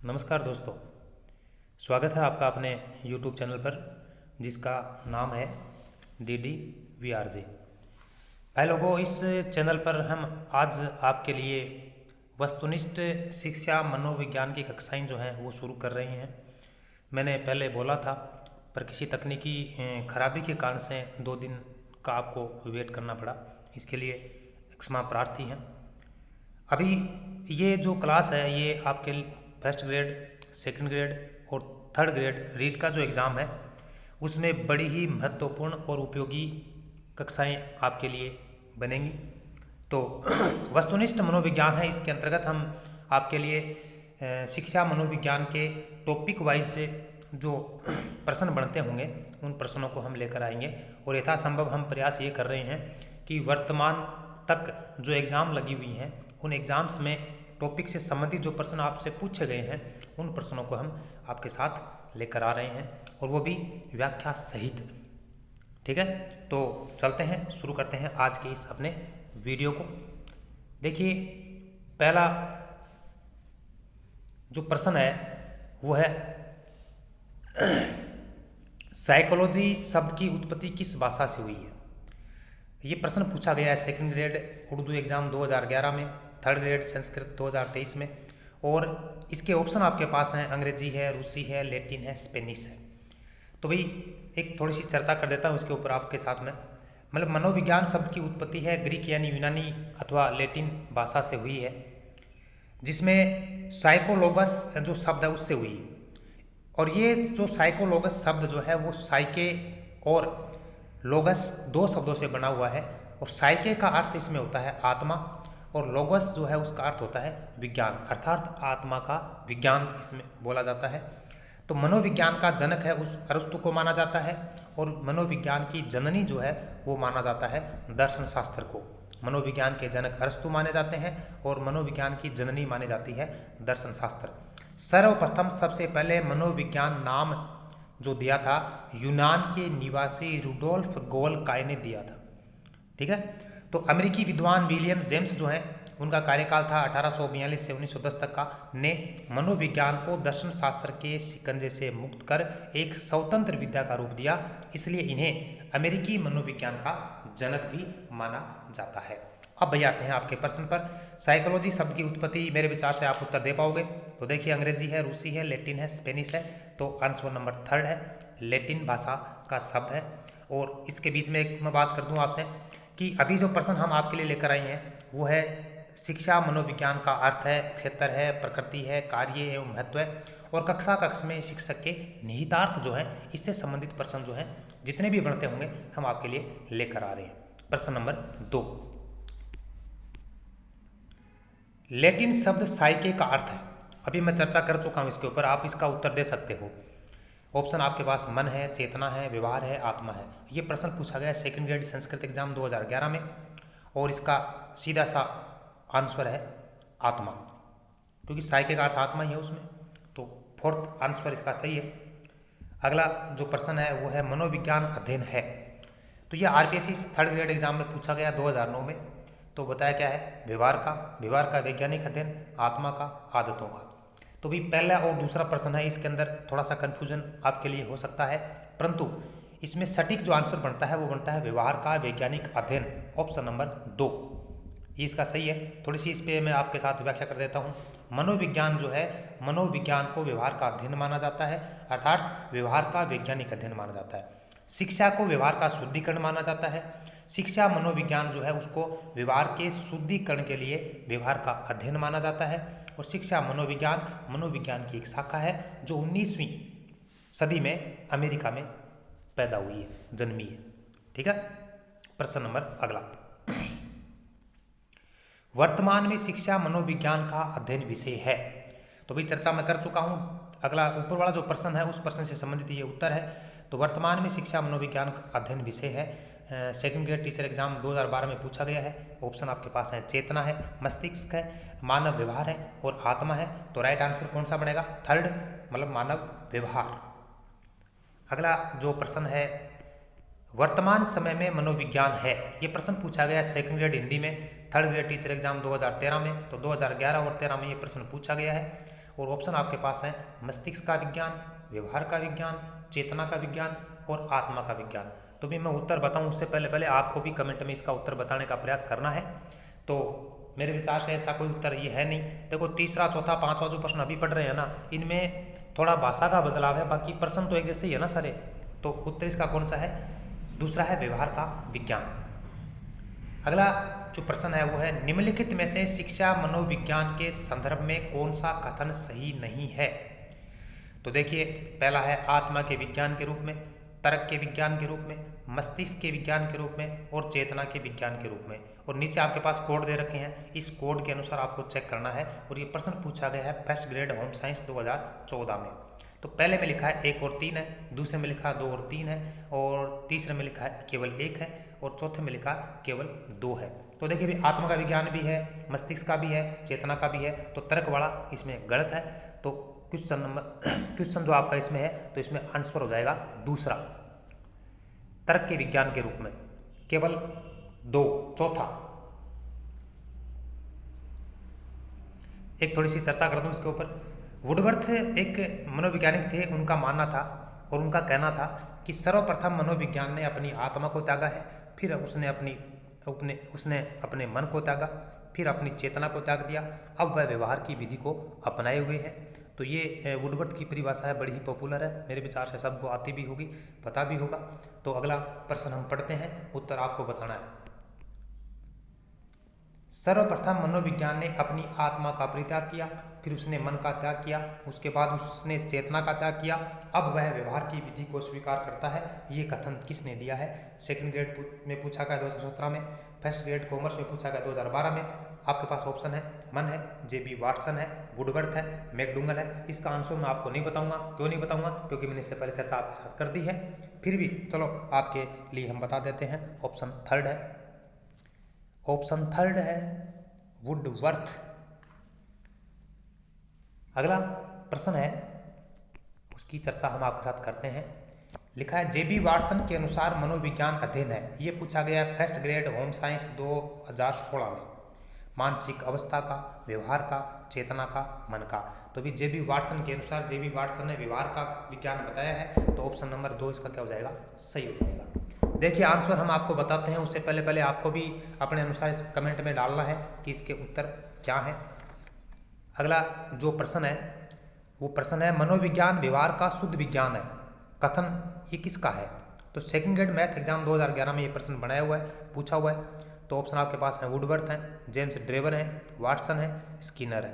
नमस्कार दोस्तों, स्वागत है आपका अपने YouTube चैनल पर जिसका नाम है DDVRJ। भाई लोगों, इस चैनल पर हम आज आपके लिए वस्तुनिष्ठ शिक्षा मनोविज्ञान की कक्षाएं जो हैं वो शुरू कर रहे हैं। मैंने पहले बोला था पर किसी तकनीकी खराबी के कारण से 2 दिन का आपको वेट करना पड़ा, इसके लिए क्षमा प्रार्थी हैं। अभी ये जो क्लास है ये आपके फर्स्ट ग्रेड, सेकंड ग्रेड और थर्ड ग्रेड रीट का जो एग्ज़ाम है उसमें बड़ी ही महत्वपूर्ण और उपयोगी कक्षाएं आपके लिए बनेंगी। तो वस्तुनिष्ठ मनोविज्ञान है, इसके अंतर्गत हम आपके लिए शिक्षा मनोविज्ञान के टॉपिक वाइज से जो प्रश्न बनते होंगे उन प्रश्नों को हम लेकर आएंगे और यथासंभव हम प्रयास ये कर रहे हैं कि वर्तमान तक जो एग्ज़ाम लगी हुई हैं उन एग्ज़ाम्स में टॉपिक से संबंधित जो प्रश्न आपसे पूछे गए हैं उन प्रश्नों को हम आपके साथ लेकर आ रहे हैं और वो भी व्याख्या सहित। ठीक है, तो चलते हैं, शुरू करते हैं आज के इस अपने वीडियो को। देखिए, पहला जो प्रश्न है वो है साइकोलॉजी शब्द की उत्पत्ति किस भाषा से हुई है। ये प्रश्न पूछा गया है सेकंड ग्रेड उर्दू एग्ज़ाम 2011 में, थर्ड ग्रेड संस्कृत 2023 में, और इसके ऑप्शन आपके पास हैं अंग्रेजी है, रूसी है, लैटिन है, स्पेनिश है। तो भाई एक थोड़ी सी चर्चा कर देता हूँ इसके ऊपर आपके साथ में। मतलब मनोविज्ञान शब्द की उत्पत्ति है ग्रीक यानी यूनानी अथवा लैटिन भाषा से हुई है, जिसमें साइकोलोगस जो शब्द है उससे हुई है। और ये जो साइकोलोगस शब्द जो है वो साइके और लोगस 2 शब्दों से बना हुआ है, और साइके का अर्थ इसमें होता है आत्मा और लोगस जो है उसका अर्थ होता है विज्ञान, अर्थात आत्मा का विज्ञान इसमें बोला जाता है। तो मनोविज्ञान का जनक है उस अरस्तु को माना जाता है, और मनोविज्ञान की जननी जो है वो माना जाता है दर्शन शास्त्र को। मनोविज्ञान के जनक अरस्तु माने जाते हैं और मनोविज्ञान की जननी मानी जाती है दर्शन शास्त्र। सर्वप्रथम सबसे पहले मनोविज्ञान नाम जो दिया था यूनान के निवासी रुडोल्फ गोलकाय ने दिया था। ठीक है, तो अमेरिकी विद्वान विलियम्स जेम्स जो हैं उनका कार्यकाल था 1842 से 1910 तक का, ने मनोविज्ञान को दर्शन शास्त्र के शिकंजे से मुक्त कर एक स्वतंत्र विद्या का रूप दिया, इसलिए इन्हें अमेरिकी मनोविज्ञान का जनक भी माना जाता है। अब भैया आते हैं आपके प्रश्न पर। साइकोलॉजी शब्द की उत्पत्ति मेरे विचार से आप उत्तर दे पाओगे। तो देखिए, अंग्रेजी है, रूसी है, लैटिन है, स्पेनिश है, तो आंसर नंबर थर्ड है, लैटिन भाषा का शब्द है। और इसके बीच में एक मैं बात कर दूं आपसे कि अभी जो प्रश्न हम आपके लिए लेकर आए हैं वो है शिक्षा मनोविज्ञान का अर्थ है, क्षेत्र है, प्रकृति है, कार्य एवं महत्व है, और कक्षा कक्ष में शिक्षक के निहितार्थ जो है इससे संबंधित प्रश्न जो हैं जितने भी बनते होंगे हम आपके लिए लेकर आ रहे हैं। प्रश्न नंबर 2, लैटिन शब्द साइके का अर्थ है। अभी मैं चर्चा कर चुका हूं इसके ऊपर, आप इसका उत्तर दे सकते हो। ऑप्शन आपके पास मन है, चेतना है, व्यवहार है, आत्मा है। ये प्रश्न पूछा गया सेकंड ग्रेड संस्कृत एग्जाम 2011 में, और इसका सीधा सा आंसर है आत्मा, क्योंकि साइके का अर्थ आत्मा ही है उसमें, तो फोर्थ आंसर इसका सही है। अगला जो प्रश्न है वो है मनोविज्ञान अध्ययन है। तो यह आरपीएससी थर्ड ग्रेड एग्जाम में पूछा गया 2009 में। तो बताया क्या है, व्यवहार का वैज्ञानिक अध्ययन, आत्मा का, आदतों का। तो भी पहला और दूसरा प्रश्न है, इसके अंदर थोड़ा सा कन्फ्यूजन आपके लिए हो सकता है, परंतु इसमें सटीक जो आंसर बनता है वो बनता है व्यवहार का वैज्ञानिक अध्ययन, ऑप्शन नंबर 2, ये इसका सही है। थोड़ी सी इस पर मैं आपके साथ व्याख्या कर देता हूँ। मनोविज्ञान जो है, मनोविज्ञान को व्यवहार का अध्ययन माना जाता है, अर्थात व्यवहार का वैज्ञानिक अध्ययन माना जाता है। शिक्षा को व्यवहार का शुद्धिकरण माना जाता है। शिक्षा मनोविज्ञान जो है उसको व्यवहार के शुद्धिकरण के लिए व्यवहार का अध्ययन माना जाता है। और शिक्षा मनोविज्ञान की एक शाखा है जो 19वीं सदी में अमेरिका में पैदा हुई है, जन्मी है। ठीक है, प्रश्न नंबर अगला, वर्तमान में शिक्षा मनोविज्ञान का अध्ययन विषय है। तो भी चर्चा मैं कर चुका हूं। अगला ऊपर वाला जो प्रश्न है उस प्रश्न से संबंधित ये उत्तर है। तो वर्तमान में शिक्षा मनोविज्ञान का अध्ययन विषय है। सेकंड ग्रेड टीचर एग्जाम 2012 में पूछा गया है। ऑप्शन आपके पास है चेतना है, मस्तिष्क है, मानव व्यवहार है और आत्मा है। तो राइट आंसर कौन सा बनेगा, थर्ड, मतलब मानव व्यवहार। अगला जो प्रश्न है, वर्तमान समय में मनोविज्ञान है, ये प्रश्न पूछा गया सेकंड ग्रेड हिंदी में, थर्ड ग्रेड टीचर एग्जाम 2013 में। तो 2011 और 13 में ये प्रश्न पूछा गया है। और ऑप्शन आपके पास है मस्तिष्क का विज्ञान, व्यवहार का विज्ञान, चेतना का विज्ञान और आत्मा का विज्ञान। तो भी मैं उत्तर बताऊं उससे पहले आपको भी कमेंट में इसका उत्तर बताने का प्रयास करना है। तो मेरे विचार से ऐसा कोई उत्तर ये है नहीं। देखो तीसरा, चौथा, पांचवा जो प्रश्न अभी पढ़ रहे हैं ना, इनमें थोड़ा भाषा का बदलाव है, बाकी प्रश्न तो एक जैसे ही है ना सारे। तो उत्तर इसका कौन सा है? दूसरा है व्यवहार का विज्ञान। अगला जो प्रश्न है वो है निम्नलिखित में से शिक्षा मनोविज्ञान के संदर्भ में कौन सा कथन सही नहीं है? तो देखिए पहला है आत्मा के विज्ञान के रूप में, तर्क के विज्ञान के रूप में, मस्तिष्क के विज्ञान के रूप में और चेतना के विज्ञान के रूप में। और नीचे आपके पास कोड दे रखे हैं, इस कोड के अनुसार आपको चेक करना है। और ये प्रश्न पूछा गया है फर्स्ट ग्रेड होम साइंस 2014 में। तो पहले में लिखा है 1 और 3 है, दूसरे में लिखा 2 और 3 है, और तीसरे में लिखा है केवल 1 है, और चौथे में लिखा केवल 2 है। तो देखिए भी आत्मा का विज्ञान भी है, मस्तिष्क का भी है, चेतना का भी है, तो तर्क वाला इसमें गलत है। तो क्वेश्चन जो आपका इसमें है, तो इसमें आंसर हो जाएगा दूसरा, तर्क के विज्ञान के रूप में केवल 2, चौथा। एक थोड़ी सी चर्चा कर दूं इसके ऊपर। वुडवर्थ एक मनोवैज्ञानिक थे, उनका मानना था और उनका कहना था कि सर्वप्रथम मनोविज्ञान ने अपनी आत्मा को त्यागा है, फिर उसने अपने मन को त्यागा, फिर अपनी चेतना को त्याग दिया, अब वह व्यवहार की विधि को अपनाए हुए है। तो ये वुडवर्थ की परिभाषा है, बड़ी ही पॉपुलर है, मेरे विचार से सबको आती भी होगी, पता भी होगा। तो अगला प्रश्न हम पढ़ते हैं, उत्तर आपको बताना है। सर्वप्रथम मनोविज्ञान ने अपनी आत्मा का परित्याग किया, फिर उसने मन का त्याग किया, उसके बाद उसने चेतना का त्याग किया, अब वह व्यवहार की विधि को स्वीकार करता है। ये कथन किसने दिया है? सेकंड ग्रेड में पूछा गया 2017 में, फर्स्ट ग्रेड कॉमर्स में पूछा गया 2012 में। आपके पास ऑप्शन है मन है, जेबी वाटसन है, वुडवर्थ है, मैकडूगल है। इसका आंसर मैं आपको नहीं बताऊंगा। क्यों नहीं बताऊंगा? क्योंकि मैंने इससे पहले चर्चा आपके साथ कर दी है। फिर भी चलो आपके लिए हम बता देते हैं, ऑप्शन थर्ड है, ऑप्शन थर्ड है वुडवर्थ। अगला प्रश्न है, उसकी चर्चा हम आपके साथ करते हैं। लिखा है जेबी वाटसन के अनुसार मनोविज्ञान अध्ययन है। ये पूछा गया है फर्स्ट ग्रेड होम साइंस 2016 में। मानसिक अवस्था का, व्यवहार का, चेतना का, मन का। तो भी जेबी वाटसन के अनुसार, जेबी वाटसन ने व्यवहार का विज्ञान बताया है, तो ऑप्शन नंबर 2 इसका क्या हो जाएगा? सही हो जाएगा। देखिए आंसर हम आपको बताते हैं, उससे पहले आपको भी अपने अनुसार इस कमेंट में डालना है कि इसके उत्तर क्या है। अगला जो प्रश्न है वो प्रश्न है मनोविज्ञान व्यवहार का शुद्ध विज्ञान है, कथन ये किसका है? तो सेकंड ग्रेड मैथ एग्जाम 2011 में ये प्रश्न बनाया हुआ है, पूछा हुआ है। तो ऑप्शन आपके पास है वुडवर्थ है, जेम्स ड्रेवर है, वाटसन है, स्किनर है।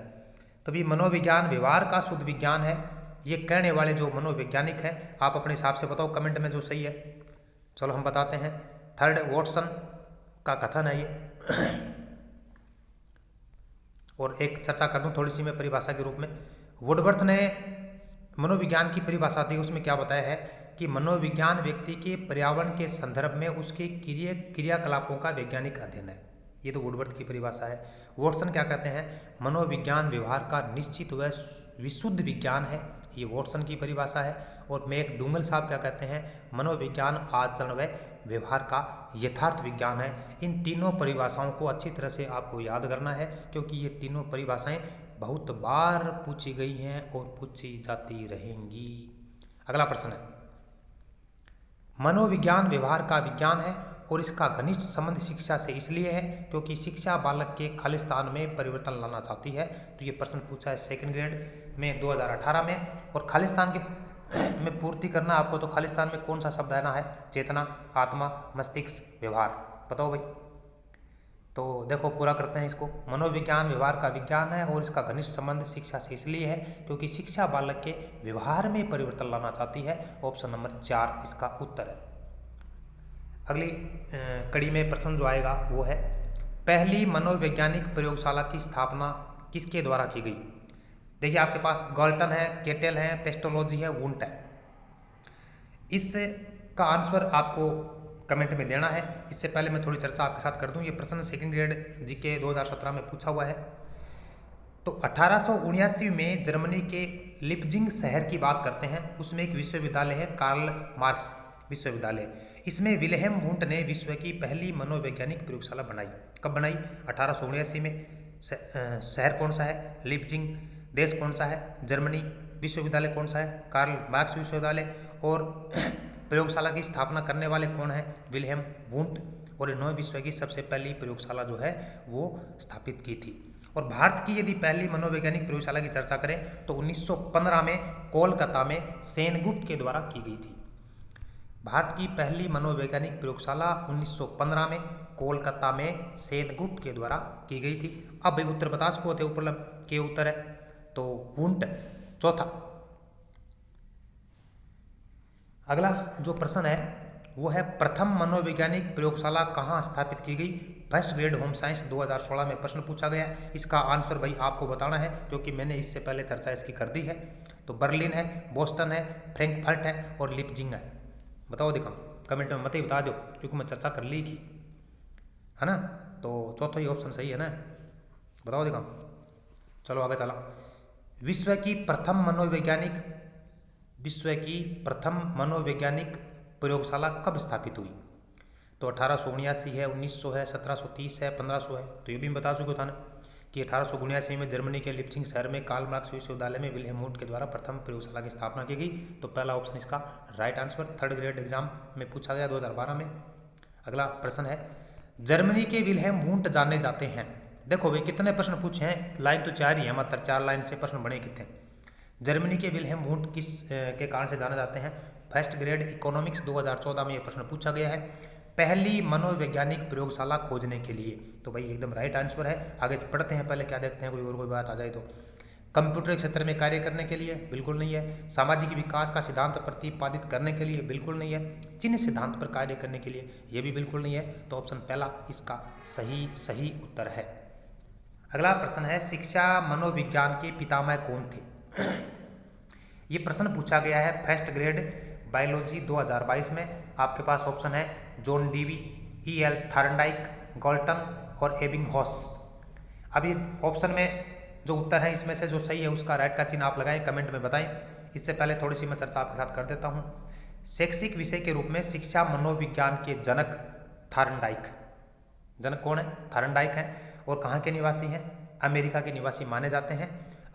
तो भी मनोविज्ञान व्यवहार का शुद्ध विज्ञान है, ये कहने वाले जो मनोवैज्ञानिक है, आप अपने हिसाब से बताओ कमेंट में जो सही है। चलो हम बताते हैं, थर्ड वाटसन का कथन है ये। और एक चर्चा कर दूं थोड़ी सी मैं परिभाषा के रूप में। वुडवर्थ ने मनोविज्ञान की परिभाषा दी, उसमें क्या बताया है कि मनोविज्ञान व्यक्ति के पर्यावरण के संदर्भ में उसके क्रियाकलापों का वैज्ञानिक अध्ययन है। ये तो वुडवर्थ की परिभाषा है। वाटसन क्या कहते हैं? मनोविज्ञान व्यवहार का निश्चित व विशुद्ध विज्ञान है, ये वाटसन की परिभाषा है। और मैकडूगल साहब क्या कहते हैं? मनोविज्ञान आचरण व व्यवहार का यथार्थ विज्ञान है। इन तीनों परिभाषाओं को अच्छी तरह से आपको याद करना है, क्योंकि ये तीनों परिभाषाएं बहुत बार पूछी गई हैं और पूछी जाती रहेंगी। अगला प्रश्न है, मनोविज्ञान व्यवहार का विज्ञान है और इसका घनिष्ठ संबंध शिक्षा से इसलिए है क्योंकि शिक्षा बालक के खालिस्तान में परिवर्तन लाना चाहती है। तो ये प्रश्न पूछा है सेकंड ग्रेड में 2018 में। और खालिस्तान के में पूर्ति करना आपको, तो खालिस्तान में कौन सा शब्द आना है? चेतना, आत्मा, मस्तिष्क, व्यवहार। बताओ भाई। तो देखो पूरा करते हैं इसको। मनोविज्ञान व्यवहार का विज्ञान है और इसका घनिष्ठ संबंध शिक्षा से इसलिए है क्योंकि शिक्षा बालक के व्यवहार में परिवर्तन लाना चाहती है। ऑप्शन नंबर 4 इसका उत्तर है। अगली कड़ी में प्रश्न जो आएगा वो है, पहली मनोवैज्ञानिक प्रयोगशाला की स्थापना किसके द्वारा की गई? देखिए आपके पास गाल्टन है, केटेल है, पेस्टोलॉजी है, वुंट है। इसका आंसर आपको कमेंट में देना है। इससे पहले मैं थोड़ी चर्चा आपके साथ कर दूं। ये प्रश्न सेकंड ग्रेड जीके 2017 में पूछा हुआ है। तो 1879 में जर्मनी के लिप्जिंग शहर की बात करते हैं, उसमें एक विश्वविद्यालय है, कार्ल मार्क्स विश्वविद्यालय। इसमें विल्हेम वुंट ने विश्व की पहली मनोवैज्ञानिक प्रयोगशाला बनाई। कब बनाई? 1879 में। शहर कौन सा है? लिप्जिंग। देश कौन सा है? जर्मनी। विश्वविद्यालय कौन सा है? कार्ल मार्क्स विश्वविद्यालय। और प्रयोगशाला की स्थापना करने वाले कौन है? Wilhelm Wundt. और इन्होंने विश्व की सबसे पहली प्रयोगशाला जो है वो स्थापित की थी। और भारत की यदि पहली मनोवैज्ञानिक प्रयोगशाला की चर्चा करें तो 1915 में कोलकाता में सेनगुप्त के द्वारा की गई थी। भारत की पहली मनोवैज्ञानिक प्रयोगशाला 1915 में कोलकाता में सेनगुप्त के द्वारा की गई थी। अब भाई उत्तर बता सको थे ऊपर के उत्तर है तो वुंट चौथा। अगला जो प्रश्न है वो है प्रथम मनोवैज्ञानिक प्रयोगशाला कहाँ स्थापित की गई? फर्स्ट ग्रेड होम साइंस 2016 में प्रश्न पूछा गया है। इसका आंसर भाई आपको बताना है क्योंकि मैंने इससे पहले चर्चा इसकी कर दी है। तो बर्लिन है, बोस्टन है, फ्रैंकफर्ट है और लिपजिंग है। बताओ दिखाओ, कमेंट में मत ही बता दो क्योंकि मैं चर्चा कर ली थी, है ना। तो चौथा ही ऑप्शन सही है ना, बताओ दिखाओ। चलो आगे चला। विश्व की प्रथम मनोवैज्ञानिक प्रयोगशाला कब स्थापित हुई? तो 1879 है, 1900 है, 1730 है, 1500 है। तो ये भी मैं बता चुका था ना कि 1879 में जर्मनी के लिप्जिंग शहर में कार्ल मार्क्स विश्वविद्यालय में विल्हेम वुंट के द्वारा प्रथम प्रयोगशाला की स्थापना की गई। तो पहला ऑप्शन इसका right answer, third grade exam में पूछा गया 2012 में। अगला प्रश्न है जर्मनी के विल्हेम वुंट जाने जाते हैं। देखो भाई कितने प्रश्न पूछे हैं, लाइन तो 4 ही है, मात्र 4 लाइन से प्रश्न बने कितने। जर्मनी के विल्हेम वुंट किस के कारण से जाने जाते हैं? फर्स्ट ग्रेड इकोनॉमिक्स 2014 में यह प्रश्न पूछा गया है, पहली मनोवैज्ञानिक प्रयोगशाला खोजने के लिए। तो भाई एकदम राइट आंसर है। आगे पढ़ते हैं, पहले क्या देखते हैं, कोई बात आ जाए तो। कंप्यूटर क्षेत्र में कार्य करने के लिए, बिल्कुल नहीं है। सामाजिक विकास का सिद्धांत प्रतिपादित करने के लिए, बिल्कुल नहीं है। चिन्ह सिद्धांत पर कार्य करने के लिए, यह भी बिल्कुल नहीं है। तो ऑप्शन पहला इसका सही उत्तर है। अगला प्रश्न है शिक्षा मनोविज्ञान के पितामह कौन थे? ये प्रश्न पूछा गया है फर्स्ट ग्रेड बायोलॉजी 2022 में। आपके पास ऑप्शन है John Dewey, E.L. Thorndike, Galton और एबिंगहॉस। अभी ऑप्शन में जो उत्तर है इसमें से जो सही है उसका राइट का चिन्ह आप लगाएं, कमेंट में बताएं। इससे पहले थोड़ी सी मैं चर्चा आपके साथ कर देता हूं। शैक्षिक विषय के रूप में शिक्षा मनोविज्ञान के जनक थार्नडाइक, जनक कौन है? थार्नडाइक हैं। और कहाँ के निवासी हैं? अमेरिका के निवासी माने जाते हैं।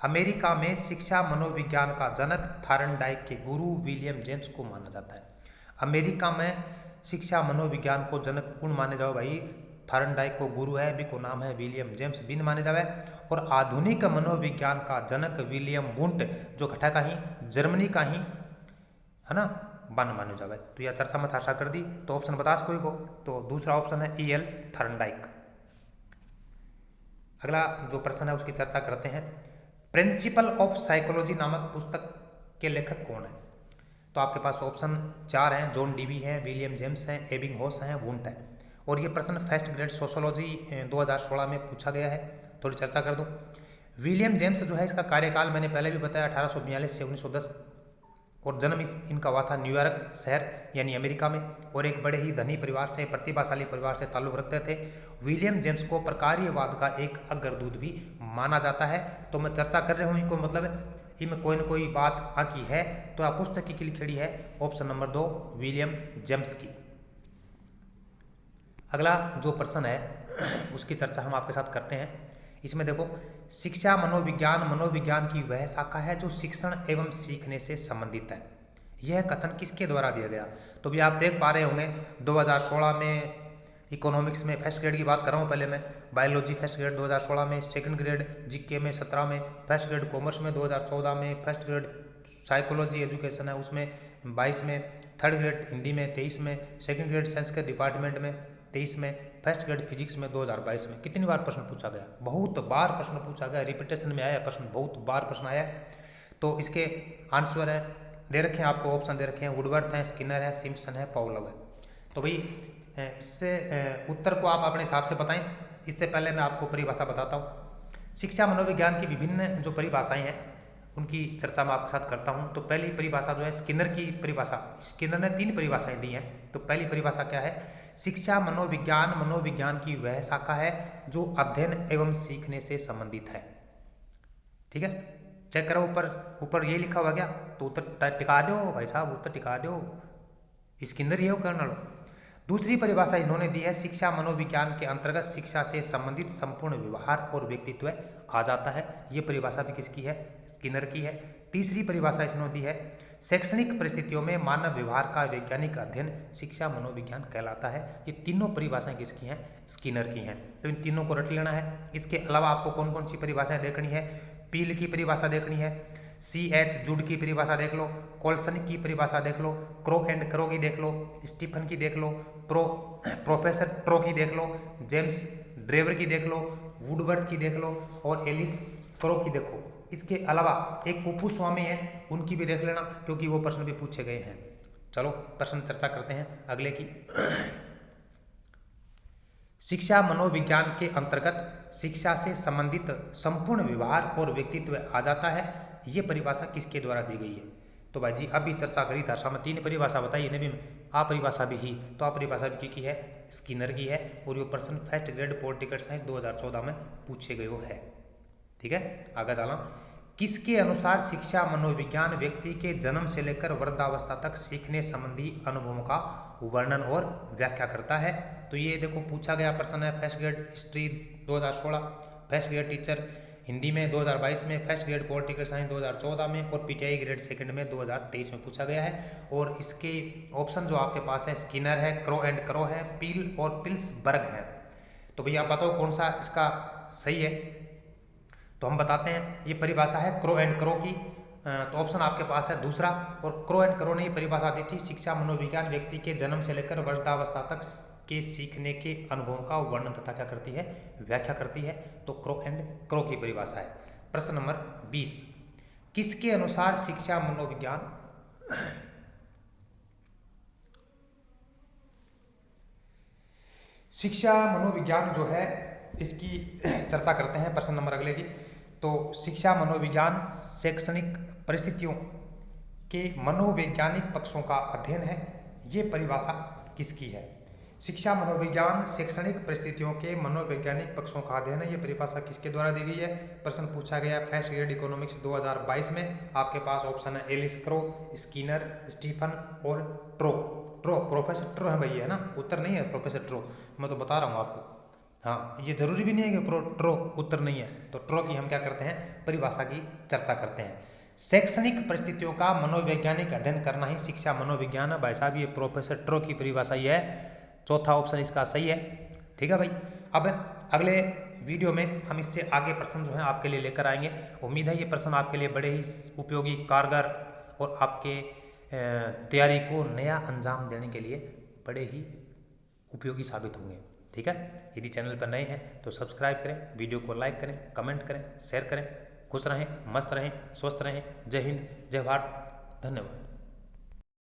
अमेरिका में शिक्षा मनोविज्ञान का जनक थार्नडाइक के गुरु विलियम जेम्स को माना जाता है। अमेरिका में शिक्षा मनोविज्ञान को जनक कौन माने जाओ भाई? थार्नडाइक को गुरु है, भी को नाम है विलियम जेम्स बिन माने जावे। और आधुनिक मनोविज्ञान का जनक विलियम वुंट जो घटा का ही जर्मनी का ही है ना बन माने जावे। तो यह चर्चा में आशा कर दी। तो ऑप्शन बता सको को, तो दूसरा ऑप्शन है E.L. थार्नडाइक। अगला जो प्रश्न है उसकी चर्चा करते हैं। प्रिंसिपल ऑफ साइकोलॉजी नामक पुस्तक के लेखक कौन है? तो आपके पास ऑप्शन 4 हैं, जॉन डीवी है, विलियम जेम्स हैं, एबिंगहॉस हैं, वुंट है। और ये प्रश्न फर्स्ट ग्रेड सोशोलॉजी 2016 में पूछा गया है। थोड़ी चर्चा कर दूं। विलियम जेम्स जो है इसका कार्यकाल मैंने पहले भी बताया 1842 से 1910, और जन्म इनका हुआ था न्यूयॉर्क शहर यानी अमेरिका में। और एक बड़े ही धनी परिवार से, प्रतिभाशाली परिवार से ताल्लुक रखते थे। विलियम जेम्स को प्रकार्यवाद का एक अग्रदूत भी माना जाता है। तो मैं चर्चा कर रहा हूँ इनको, मतलब इनमें कोई न कोई बात आकी है। तो आप पुस्तक की लिखी है ऑप्शन नंबर 2 विलियम जेम्स की। अगला जो प्रश्न है उसकी चर्चा हम आपके साथ करते हैं। इसमें देखो, शिक्षा मनोविज्ञान की वह शाखा है जो शिक्षण एवं सीखने से संबंधित है। यह कथन किसके द्वारा दिया गया? तो भी आप देख पा रहे होंगे 2016 में इकोनॉमिक्स में फर्स्ट ग्रेड की बात कर रहा हूँ पहले मैं, बायोलॉजी फर्स्ट ग्रेड 2016 में, सेकंड ग्रेड जीके में 17 में, फर्स्ट ग्रेड कॉमर्स में 2014 में, फर्स्ट ग्रेड साइकोलॉजी एजुकेशन है उसमें 22 में, थर्ड ग्रेड हिंदी में 23 में, सेकंड ग्रेड संस्कृत डिपार्टमेंट में 23 में, फर्स्ट ग्रेड फिजिक्स में 2022 में। कितनी बार प्रश्न पूछा गया? बहुत बार प्रश्न पूछा गया, रिपीटेशन में आया प्रश्न, बहुत बार प्रश्न आया। तो इसके आंसर है दे रखे हैं आपको, ऑप्शन दे रखे हैं, वुडवर्थ है, स्किनर है, सिम्पसन है, पाउलव है। तो भाई इससे उत्तर को आप अपने हिसाब से बताएं। इससे पहले मैं आपको परिभाषा बताता हूँ। शिक्षा मनोविज्ञान की विभिन्न जो परिभाषाएं हैं उनकी चर्चा मैं आपके साथ करता हूँ। तो पहली परिभाषा जो है स्किनर की परिभाषा, स्किनर ने 3 परिभाषाएं दी हैं। तो पहली परिभाषा क्या है? शिक्षा मनोविज्ञान की वह शाखा है जो अध्ययन एवं सीखने से संबंधित है। ठीक है, चेक करो ऊपर ये लिखा हुआ गया, तो उत्तर टिका दो भाई साहब, उत्तर टिका दो। स्किनर ये हो करना लो। दूसरी परिभाषा इन्होंने दी है, शिक्षा मनोविज्ञान के अंतर्गत शिक्षा से संबंधित संपूर्ण व्यवहार और व्यक्तित्व आ जाता है। ये परिभाषा भी किसकी है? स्किनर की है। तीसरी परिभाषा इसने दी है, शैक्षणिक परिस्थितियों में मानव व्यवहार का वैज्ञानिक अध्ययन शिक्षा मनोविज्ञान कहलाता है। ये तीनों परिभाषाएं किसकी हैं? स्किनर की हैं। तो इन तीनों को रट लेना है। इसके अलावा आपको कौन कौन सी परिभाषाएं देखनी है? पील की परिभाषा देखनी है, CH जूड की परिभाषा देख लो, कोल्सन की परिभाषा देख लो, क्रो एंड क्रो की देख लो, स्टीफन की देख लो, प्रोफेसर ट्रो की देख लो, जेम्स ड्रेवर की देख लो, वुडवर्ड की देख लो और एलिस क्रो की देखो। इसके अलावा एक कुप्पू स्वामी है, उनकी भी देख लेना क्योंकि वो प्रश्न भी पूछे गए हैं। चलो प्रश्न चर्चा करते हैं अगले की। शिक्षा मनोविज्ञान के अंतर्गत शिक्षा से संबंधित संपूर्ण व्यवहार और व्यक्तित्व आ जाता है। ये परिभाषा किसके द्वारा दी गई है? तो भाई जी अभी चर्चा करी था, सामने 3 परिभाषा बताई, इन्हें भी अपरिभाषा भी ही, तो अपरिभाषा भी की है, स्किनर की है। और ये प्रश्न फर्स्ट ग्रेड पॉलिटिकल साइंस 2014 में पूछे गए हो है। ठीक है, आगे चला। किसके अनुसार शिक्षा मनोविज्ञान व्यक्ति के जन्म से लेकर वृद्धावस्था तक सीखने संबंधी अनुभवों का वर्णन और व्याख्या करता है? तो ये देखो पूछा गया प्रश्न है, first grade history 2016, first grade teacher Hindi में 2022 में, फर्स्ट ग्रेड पॉलिटिकल साइंस 2014 में और PTI ग्रेड सेकंड में 2023 में पूछा गया है। और इसके ऑप्शन जो आपके पास है, स्किनर है, क्रो एंड क्रो है, पील और पिल्सबर्ग है। तो भैया आप बताओ कौन सा इसका सही है? तो हम बताते हैं, ये परिभाषा है क्रो एंड क्रो की। तो ऑप्शन आपके पास है दूसरा। और क्रो एंड क्रो ने ये परिभाषा दी थी, शिक्षा मनोविज्ञान व्यक्ति के जन्म से लेकर वृद्धावस्था तक के सीखने के अनुभवों का वर्णन तथा क्या करती है? व्याख्या करती है। तो क्रो एंड क्रो की परिभाषा है। प्रश्न नंबर 20, किसके अनुसार शिक्षा मनोविज्ञान शिक्षा मनोविज्ञान जो है इसकी चर्चा करते हैं। प्रश्न नंबर अगले की। तो शिक्षा मनोविज्ञान शैक्षणिक परिस्थितियों के मनोवैज्ञानिक पक्षों का अध्ययन है। ये परिभाषा किसकी है? शिक्षा मनोविज्ञान शैक्षणिक परिस्थितियों के मनोवैज्ञानिक पक्षों का अध्ययन है। ये परिभाषा किसके द्वारा दी गई है? प्रश्न पूछा गया फर्स्ट ग्रेड इकोनॉमिक्स 2022 में। आपके पास ऑप्शन है एलिस क्रो, स्किनर, स्टीफन और ट्रो। प्रोफेसर ट्रो है भैया, है ना, उत्तर नहीं है प्रोफेसर ट्रो, मैं तो बता रहा हूँ आपको। हाँ, ये जरूरी भी नहीं है कि ट्रो उत्तर नहीं है। तो ट्रो की हम क्या करते हैं? परिभाषा की चर्चा करते हैं। शैक्षणिक परिस्थितियों का मनोवैज्ञानिक अध्ययन करना ही शिक्षा मनोविज्ञान है। भाई साहब ये प्रोफेसर ट्रो की परिभाषा ही है, चौथा ऑप्शन इसका सही है। ठीक है भाई, अब अगले वीडियो में हम इससे आगे प्रश्न जो है आपके लिए लेकर आएंगे। उम्मीद है ये प्रश्न आपके लिए बड़े ही उपयोगी, कारगर और आपके तैयारी को नया अंजाम देने के लिए बड़े ही उपयोगी साबित होंगे। ठीक है, यदि चैनल पर नए हैं तो सब्सक्राइब करें, वीडियो को लाइक करें, कमेंट करें, शेयर करें। खुश रहें, मस्त रहें, स्वस्थ रहें। जय हिंद, जय भारत, धन्यवाद।